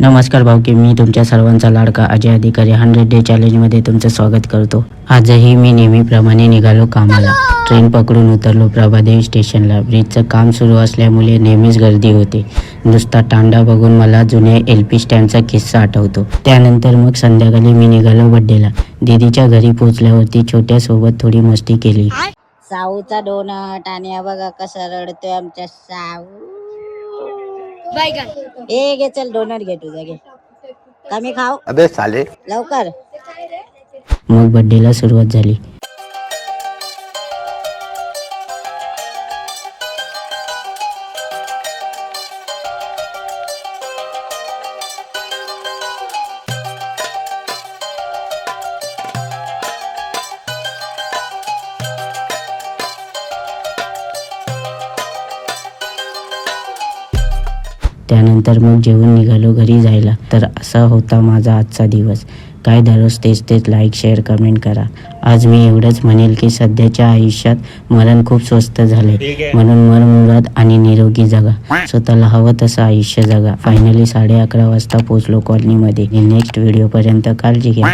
नमस्कार भाऊकी, मी तुमच्या सर्वांचा लाडका अजय अधिकारी 100 डे चॅलेंजमध्ये तुमचं स्वागत करतो. आजही मी नेहमीप्रमाणे निघालो कामाला. ट्रेन पकडून उतरलो प्रभादेवी स्टेशनला. ब्रिजचं काम सुरू असल्यामुळे नेहमीच गर्दी होते. नुसता तांडा बघून मला जुन्या LP स्टँडचा किस्सा आठवतो. त्यानंतर मग संध्याकाळी मी निघालो बड्डेला. दीदीच्या घरी पोचल्यावरती छोट्यासोबत थोडी मस्ती केली. साऊचा डोनट आणि हा बघा कसा रडतोय आमच्या साऊ. ए घे चल डोनट घे तुझा घे. कमी खाऊ अबे साले. लवकर. मग बड्डेला सुरुवात झाली. त्यानंतर मग जेवून निघालो घरी जायला. तर असा होता माझा आजचा दिवस. काय दररोज तेच लाईक शेअर कमेंट करा. आज मी एवढंच म्हणेल की सध्याच्या आयुष्यात मरण खूप स्वस्त झाले, म्हणून मनमुराद आणि निरोगी जगा. स्वतःला हवं तसं आयुष्य जगा. फायनली 11:30 वाजता पोचलो कॉलनीमध्ये. नेक्स्ट व्हिडिओपर्यंत काळजी घ्या.